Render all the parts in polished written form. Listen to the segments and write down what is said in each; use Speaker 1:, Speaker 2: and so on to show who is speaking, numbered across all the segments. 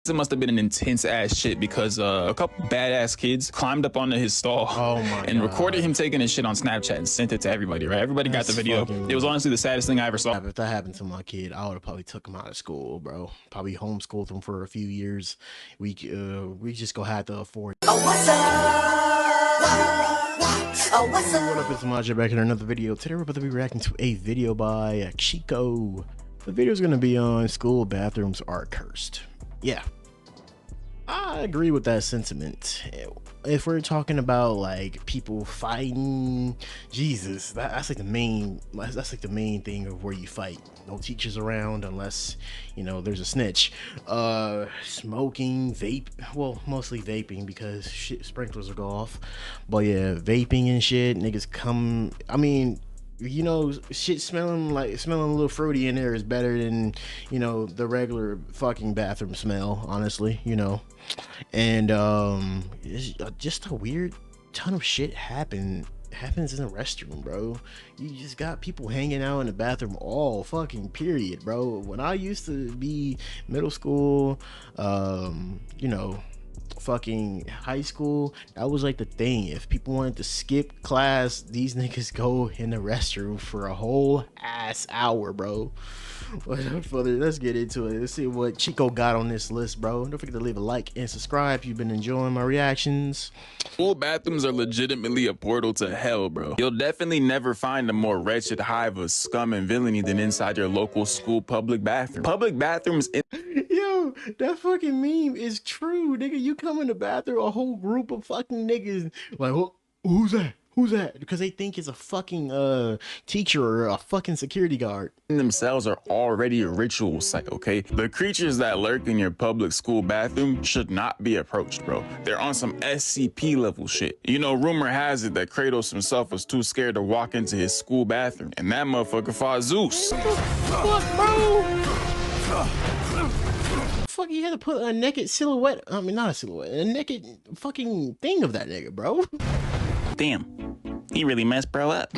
Speaker 1: It must have been an intense ass shit because a couple badass kids climbed up onto his stall and recorded him taking his shit on Snapchat and sent it to everybody, right? Everybody got the video. It was honestly the saddest thing I ever saw.
Speaker 2: If that happened to my kid, I would have probably took him out of school, bro. Probably homeschooled him for a few years. We just gonna have to afford.
Speaker 3: Oh, what's up? Oh, what's up?
Speaker 2: What up, it's Maja back in another video. Today we're about to be reacting to a video by Chico. The video is gonna be on school bathrooms are cursed. Yeah, I agree with that sentiment. If we're talking about like people fighting, Jesus, that's like the main thing of where you fight. No teachers around unless, you know, there's a snitch. Smoking, vape, well, mostly vaping because shit, sprinklers will go off. But yeah, vaping and shit, niggas come, I mean, you know, shit smelling a little fruity in there is better than, you know, the regular fucking bathroom smell, honestly, you know. And it's just a weird ton of shit happens in the restroom, bro. You just got people hanging out in the bathroom all fucking period, bro. When I used to be middle school, you know, fucking high school, that was like the thing. If people wanted to skip class, these niggas go in the restroom for a whole ass hour, bro. Without further, let's get into it. Let's see what Chico got on this list, bro. Don't forget to leave a like and subscribe if you've been enjoying my reactions.
Speaker 1: School bathrooms are legitimately a portal to hell, bro. You'll definitely never find a more wretched hive of scum and villainy than inside your local school public bathroom. Public bathrooms
Speaker 2: Yo, that fucking meme is true, nigga. You come in the bathroom, a whole group of fucking niggas like, who's that? Who's that? Because they think it's a fucking teacher or a fucking security guard.
Speaker 1: Themselves are already a ritual site, okay? The creatures that lurk in your public school bathroom should not be approached, bro. They're on some SCP level shit. You know, rumor has it that Kratos himself was too scared to walk into his school bathroom, and that motherfucker fought Zeus.
Speaker 2: What the fuck, bro? Fuck, you had to put a naked silhouette, I mean, not a silhouette, a naked fucking thing of that nigga, bro.
Speaker 1: Damn, he really messed bro up.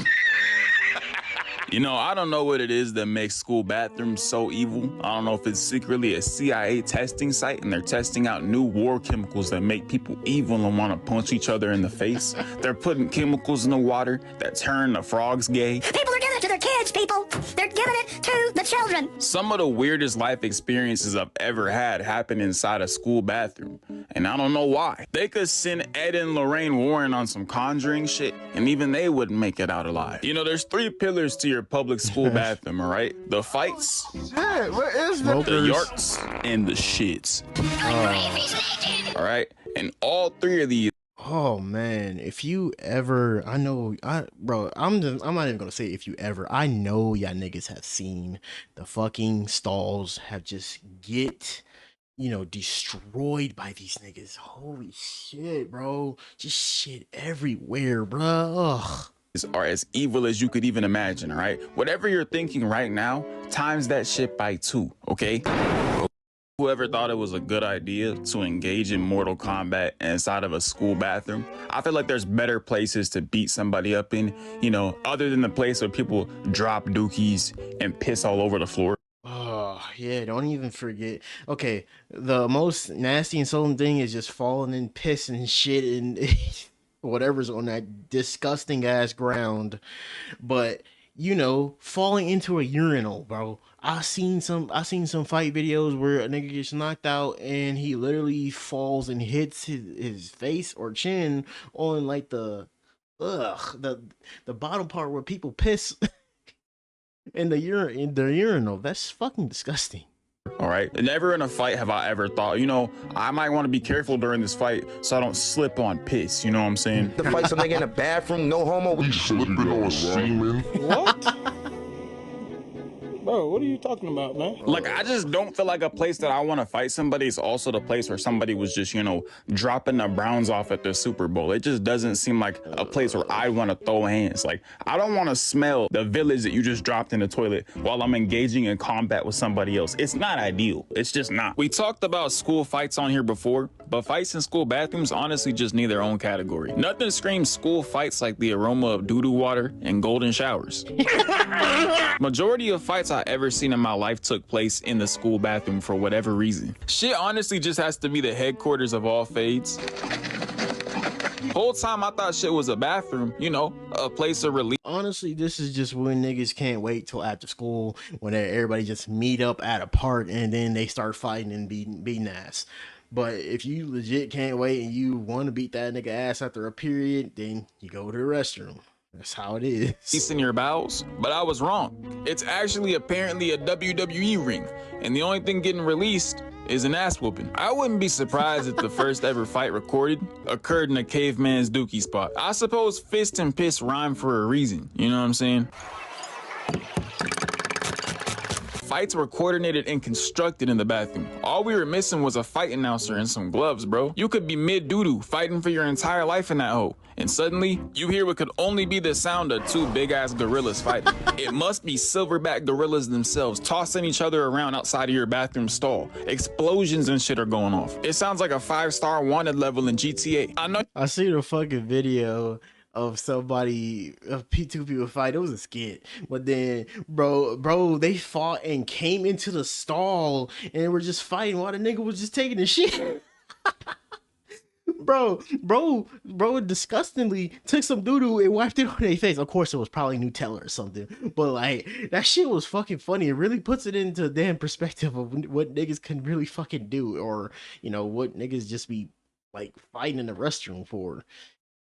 Speaker 1: You know, I don't know what it is that makes school bathrooms so evil. I don't know if it's secretly a CIA testing site and they're testing out new war chemicals that make people evil and want to punch each other in the face. They're putting chemicals in the water that turn the frogs gay.
Speaker 3: People are giving it to their kids, people. They're giving it to the children.
Speaker 1: Some of the weirdest life experiences I've ever had happened inside a school bathroom, and I don't know why. They could send Ed and Lorraine Warren on some conjuring shit, and even they wouldn't make it out alive. You know, there's three pillars to your public school bathroom, all right? The fights, the yards, and the shits. All right? And all three of these.
Speaker 2: Oh man, if you ever, bro, I'm not even gonna say if you ever, I know y'all niggas have seen the fucking stalls have just get, you know, destroyed by these niggas. Holy shit, bro. Just shit everywhere, bro. Ugh.
Speaker 1: Are as evil as you could even imagine, all right? Whatever you're thinking right now, times that shit by 2, okay? Whoever thought it was a good idea to engage in Mortal Kombat inside of a school bathroom, I feel like there's better places to beat somebody up in, you know, other than the place where people drop dookies and piss all over the floor.
Speaker 2: Oh, yeah, don't even forget. Okay, the most nasty insulting thing is just falling in piss and shit and whatever's on that disgusting ass ground. But you know, falling into a urinal, bro. I seen some fight videos where a nigga gets knocked out and he literally falls and hits his face or chin on like the bottom part where people piss in the urinal. That's fucking disgusting.
Speaker 1: All right, never in a fight have I ever thought, you know, I might want to be careful during this fight so I don't slip on piss, you know what I'm saying?
Speaker 4: To fight some nigga in the bathroom, no homo.
Speaker 5: We slipping on semen.
Speaker 6: What? Bro, what are you talking about, man?
Speaker 1: Like, I just don't feel like a place that I want to fight somebody is also the place where somebody was just, you know, dropping the Browns off at the Super Bowl. It just doesn't seem like a place where I want to throw hands. Like, I don't want to smell the village that you just dropped in the toilet while I'm engaging in combat with somebody else. It's not ideal. It's just not. We talked about school fights on here before, But fights in school bathrooms honestly just need their own category. Nothing screams school fights like the aroma of doo-doo water and golden showers. Majority of fights I ever seen in my life took place in the school bathroom for whatever reason. Shit honestly just has to be the headquarters of all fades. Whole time I thought shit was a bathroom, you know, a place of relief.
Speaker 2: Honestly, this is just when niggas can't wait till after school, when everybody just meet up at a park and then they start fighting and beating ass. But if you legit can't wait and you want to beat that nigga ass after a period, then you go to the restroom. That's how it is.
Speaker 1: In your bowels, but I was wrong. It's actually apparently a WWE ring, and the only thing getting released is an ass whooping. I wouldn't be surprised if the first ever fight recorded occurred in a caveman's dookie spot. I suppose fist and piss rhyme for a reason, you know what I'm saying? Fights were coordinated and constructed in the bathroom. All we were missing was a fight announcer and some gloves, bro. You could be mid-doo-doo fighting for your entire life in that hole, and suddenly you hear what could only be the sound of two big-ass gorillas fighting. It must be silverback gorillas themselves tossing each other around outside of your bathroom stall. Explosions and shit are going off. It sounds like a 5-star wanted level in GTA. I know.
Speaker 2: I see the fucking video of somebody, of two people fight. It was a skit, but then bro, they fought and came into the stall and they were just fighting while the nigga was just taking the shit. bro disgustingly took some doo-doo and wiped it on their face. Of course it was probably Nutella or something, but like that shit was fucking funny. It really puts it into a damn perspective of what niggas can really fucking do, or you know what niggas just be like fighting in the restroom for.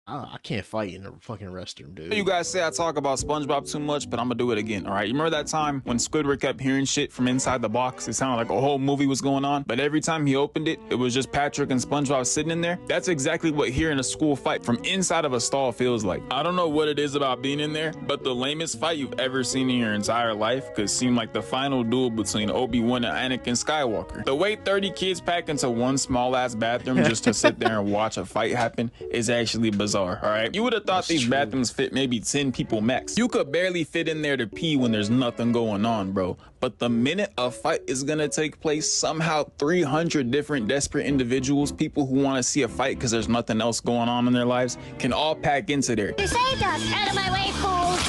Speaker 2: I can't fight in a fucking restroom, dude.
Speaker 1: You guys say I talk about SpongeBob too much, but I'm gonna do it again, all right? You remember that time when Squidward kept hearing shit from inside the box? It sounded like a whole movie was going on, but every time he opened it, it was just Patrick and SpongeBob sitting in there. That's exactly what hearing a school fight from inside of a stall feels like. I don't know what it is about being in there, but the lamest fight you've ever seen in your entire life could seem like the final duel between Obi-Wan and Anakin Skywalker. The way 30 kids pack into one small-ass bathroom just to sit there and watch a fight happen is actually bizarre, all right? You would have thought these bathrooms fit maybe 10 people max. You could barely fit in there to pee when there's nothing going on, bro. But the minute a fight is gonna take place, somehow 300 different desperate individuals, people who want to see a fight because there's nothing else going on in their lives, can all pack into there.
Speaker 3: You saved us! Out of my way, fools!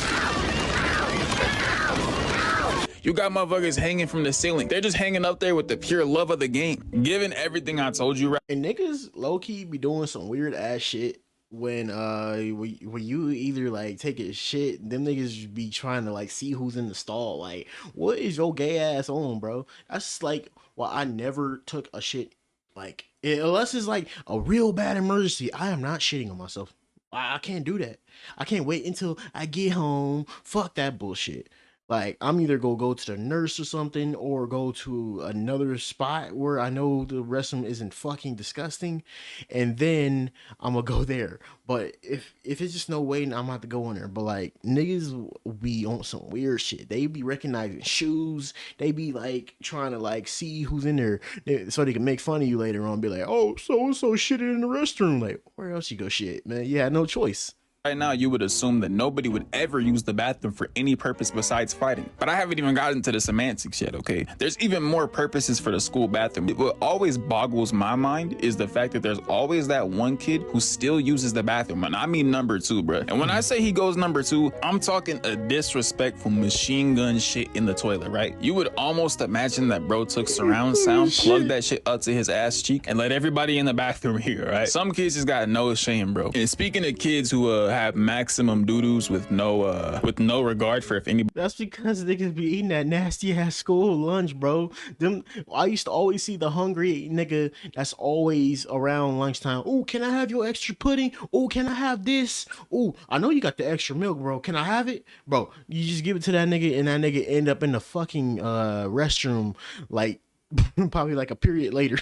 Speaker 1: You got motherfuckers hanging from the ceiling. They're just hanging up there with the pure love of the game. Given everything I told you, right?
Speaker 2: And niggas low-key be doing some weird ass shit when you either like take a shit, them niggas be trying to like see who's in the stall. Like, what is your gay ass on, bro? That's like, well, I never took a shit, like unless it's like a real bad emergency. I am not shitting on myself. I can't do that. I can't wait until I get home. Fuck that bullshit. Like, I'm either gonna go to the nurse or something, or go to another spot where I know the restroom isn't fucking disgusting, and then I'm gonna go there. But if it's just no way, I'm gonna have to go in there. But like, niggas be on some weird shit. They be recognizing shoes. They be like trying to like see who's in there so they can make fun of you later on. Be like, oh, so shitted in the restroom. Like, where else you go shit, man? You had no choice.
Speaker 1: Right now, you would assume that nobody would ever use the bathroom for any purpose besides fighting. But I haven't even gotten to the semantics yet, okay? There's even more purposes for the school bathroom. What always boggles my mind is the fact that there's always that one kid who still uses the bathroom. And I mean number 2, bro. And when I say he goes number 2, I'm talking a disrespectful machine gun shit in the toilet, right? You would almost imagine that bro took surround sound, plugged that shit up to his ass cheek, and let everybody in the bathroom hear, right? Some kids just got no shame, bro. And speaking of kids who have maximum doo-doos with no regard for if anybody.
Speaker 2: That's because niggas be eating that nasty ass school lunch, bro. I used to always see the hungry nigga that's always around lunchtime. Oh, can I have your extra pudding? Oh, can I have this? Oh, I know you got the extra milk, bro. Can I have it? Bro, you just give it to that nigga and that nigga end up in the fucking restroom like probably like a period later.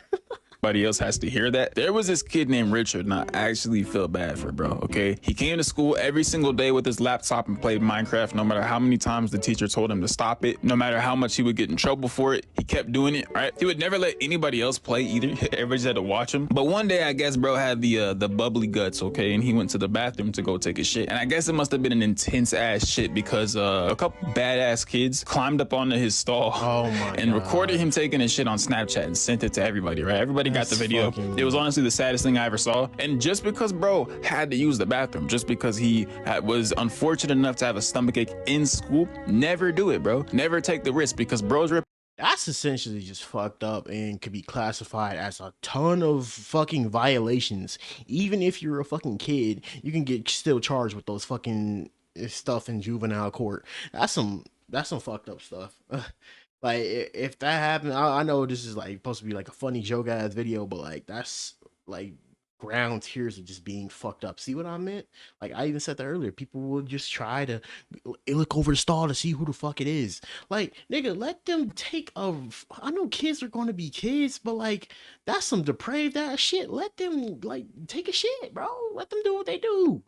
Speaker 1: Everybody else has to hear that. There was this kid named Richard, and I actually feel bad for bro, okay? He came to school every single day with his laptop and played Minecraft, no matter how many times the teacher told him to stop it, no matter how much he would get in trouble for it. He kept doing it, right? He would never let anybody else play either. Everybody just had to watch him. But one day, I guess bro had the bubbly guts, okay? And he went to the bathroom to go take a shit. And I guess it must have been an intense ass shit because a couple badass kids climbed up onto his stall and recorded him taking a shit on Snapchat and sent it to everybody, right? Everybody got the video. It was honestly the saddest thing I ever saw. And just because bro had to use the bathroom, just because he was unfortunate enough to have a stomachache in school, never do it, bro. Never take the risk, because bro's
Speaker 2: that's essentially just fucked up and could be classified as a ton of fucking violations. Even if you're a fucking kid, you can get still charged with those fucking stuff in juvenile court. That's some fucked up stuff. Like, if that happened, I know this is like supposed to be like a funny joke ass video, but like that's like ground tears of just being fucked up. See what I meant? Like, I even said that earlier. People will just try to look over the stall to see who the fuck it is. Like, nigga, let them take a. I know kids are going to be kids, but like, that's some depraved ass shit. Let them like take a shit, bro. Let them do what they do.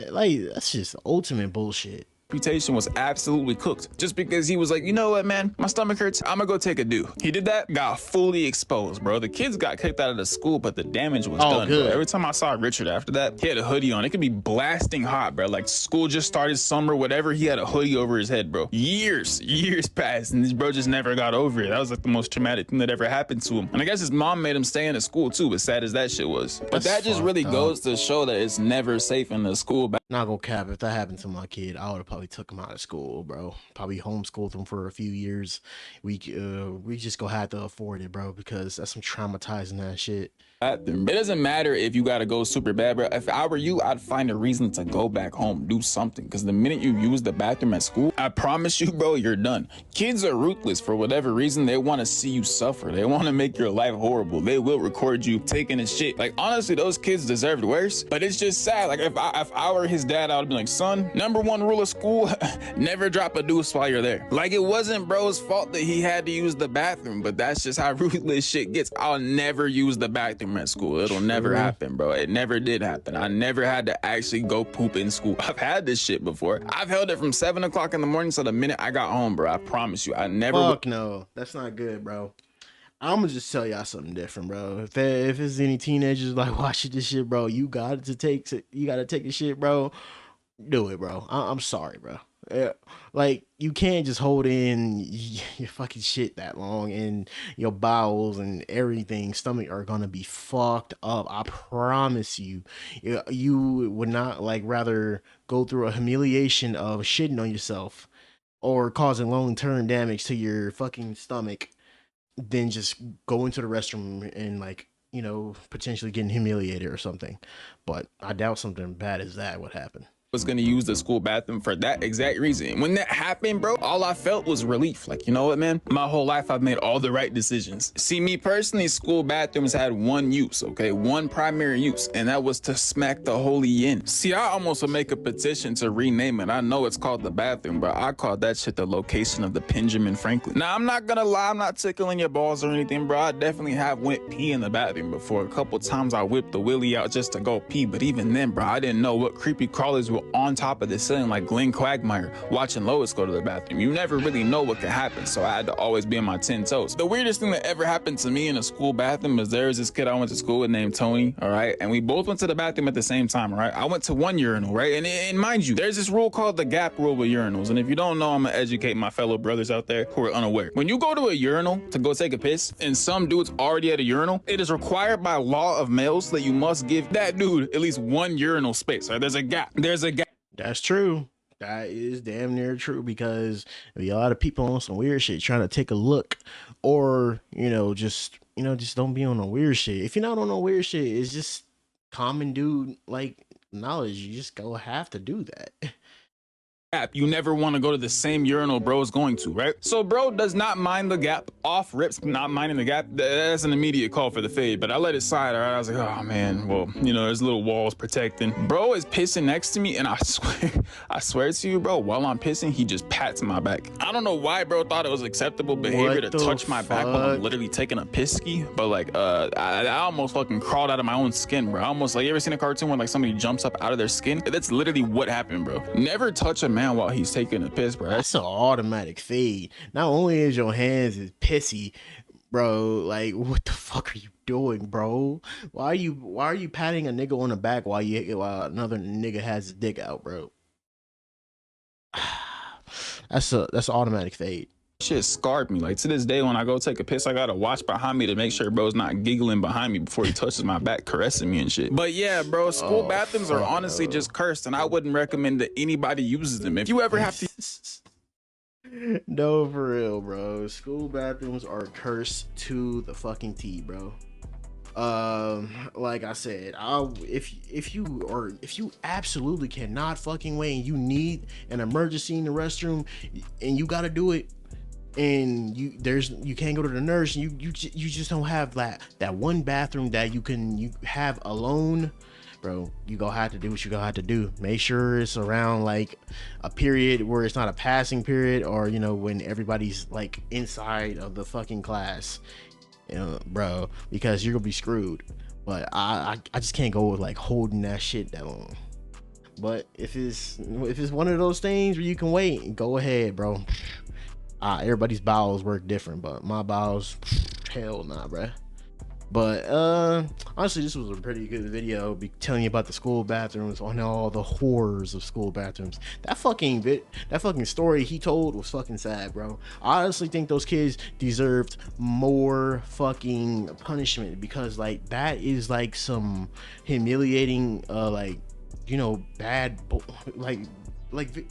Speaker 2: Like, that's just ultimate bullshit.
Speaker 1: reputation was absolutely cooked just because he was like, you know what, man, my stomach hurts, I'm gonna go take a do. He did that, got fully exposed, bro. The kids got kicked out of the school, but the damage was done, bro. Every time I saw Richard after that, he had a hoodie on. It could be blasting hot, bro. Like, school just started, summer, whatever, he had a hoodie over his head, bro. Years passed, and this bro just never got over it. That was like the most traumatic thing that ever happened to him. And I guess his mom made him stay in the school too, as sad as that shit was. But that just really goes to show that it's never safe in the school.
Speaker 2: Not gonna cap, if that happened to my kid, I would have probably took him out of school, bro. Probably homeschooled him for a few years. We just gonna have to afford it, bro, because that's some traumatizing that shit.
Speaker 1: It doesn't matter if you gotta go super bad, bro. If I were you, I'd find a reason to go back home, do something. Because the minute you use the bathroom at school, I promise you, bro, you're done. Kids are ruthless. For whatever reason, they want to see you suffer. They want to make your life horrible. They will record you taking a shit. Like, honestly, those kids deserved worse. But it's just sad. Like, if I were his dad, I would be like, son, #1 rule of school, never drop a deuce while you're there. Like, it wasn't bro's fault that he had to use the bathroom, but that's just how ruthless shit gets. I'll never use the bathroom at school. It'll never happen, bro. It never did happen. I never had to actually go poop in school. I've had this shit before. I've held it from 7 o'clock in the morning to the minute I got home, bro. I promise you, I never.
Speaker 2: Fuck no, that's not good, bro. I'm gonna just tell y'all something different, bro. If there's any teenagers like watching this shit, bro, you gotta take a shit, bro. Do it, bro. I'm sorry, bro. Like, you can't just hold in your fucking shit that long, and your bowels and everything, stomach, are gonna be fucked up. I promise you. You would not like rather go through a humiliation of shitting on yourself or causing long-term damage to your fucking stomach than just go into the restroom and, like, you know, potentially getting humiliated or something. But I doubt something bad as that would happen.
Speaker 1: Was gonna use the school bathroom for that exact reason. When that happened, bro, all I felt was relief. Like, you know what, man? My whole life I've made all the right decisions. See, me personally, school bathrooms had one use, okay? One primary use, and that was to smack the holy in. See, I almost would make a petition to rename it. I know it's called the bathroom, but I called that shit the location of the Benjamin Franklin. Now, I'm not gonna lie, I'm not tickling your balls or anything, bro. I definitely have went pee in the bathroom before. A couple times I whipped the willy out just to go pee, but even then, bro, I didn't know what creepy crawlers were on top of the ceiling like Glenn Quagmire watching Lois go to the bathroom. You never really know what could happen, so I had to always be on my 10 toes. The weirdest thing that ever happened to me in a school bathroom is there was this kid I went to school with named Tony, all right? And we both went to the bathroom at the same time, all right? I went to one urinal, right? And mind you, there's this rule called the gap rule with urinals. And if you don't know, I'm gonna educate my fellow brothers out there who are unaware. When you go to a urinal to go take a piss and some dude's already at a urinal, it is required by law of males that you must give that dude at least one urinal space, right? There's a gap.
Speaker 2: That's true. That is damn near true, because a lot of people on some weird shit trying to take a look, or just don't be on a weird shit. If you're not on a weird shit, it's just common dude like knowledge. You just go have to do that.
Speaker 1: You never want to go to the same urinal bro is going to, right? So bro does not mind the gap. Off rips, not minding the gap. That's an immediate call for the fade, but I let it slide, all right? I was like, oh man, well, there's little walls protecting. Bro is pissing next to me, and I swear to you, bro, while I'm pissing, he just pats my back. I don't know why bro thought it was acceptable behavior to touch my back while I'm literally taking a piss ski, but like, I almost fucking crawled out of my own skin, bro. I almost, like, you ever seen a cartoon where like somebody jumps up out of their skin? That's literally what happened, bro. Never touch a man while he's taking a piss, bro.
Speaker 2: That's an automatic fade. Not only is your hands is pissy, bro, like, what the fuck are you doing, bro? Why are you patting a nigga on the back while another nigga has his dick out, bro? That's an automatic fade.
Speaker 1: Shit scarred me. Like, to this day, when I go take a piss, I gotta watch behind me to make sure bro's not giggling behind me before he touches my back, caressing me and shit. But yeah, bro, school bathrooms are honestly just cursed, and I wouldn't recommend that anybody uses them. If you ever have to...
Speaker 2: No, for real, bro. School bathrooms are cursed to the fucking T, bro. Like I said, if you absolutely cannot fucking wait and you need an emergency in the restroom and you gotta do it, and you can't go to the nurse, and you just don't have that one bathroom that you have alone, bro, you gonna have to do what you gonna have to do. Make sure it's around like a period where it's not a passing period, or you know, when everybody's like inside of the fucking class, you know, bro, because you're gonna be screwed. But I just can't go with like holding that shit that long. But if it's one of those things where you can wait, go ahead, bro. Everybody's bowels work different, but my bowels, hell nah, bruh. But honestly, this was a pretty good video, telling you about the school bathrooms, on all the horrors of school bathrooms. That fucking story he told was fucking sad, bro. I honestly think those kids deserved more fucking punishment, because like that is like some humiliating, like, you know, bad, like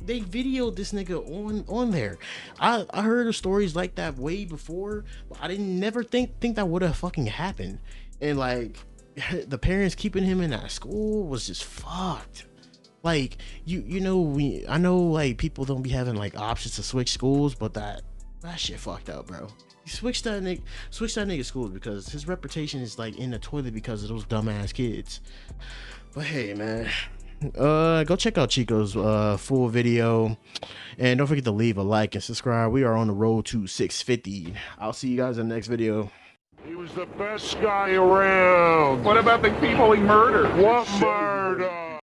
Speaker 2: they videoed this nigga on there. I heard of stories like that way before, but I didn't never think that would have fucking happened. And like the parents keeping him in that school was just fucked. Like you know, I know like people don't be having like options to switch schools, but that shit fucked up, bro. You switch that nigga schools because his reputation is like in the toilet because of those dumbass kids. But hey, man, go check out Chico's full video, and don't forget to leave a like and subscribe. We are on the road to 650. I'll see you guys in the next video.
Speaker 5: He was the best guy around.
Speaker 1: What about the people he murdered?
Speaker 5: What murder?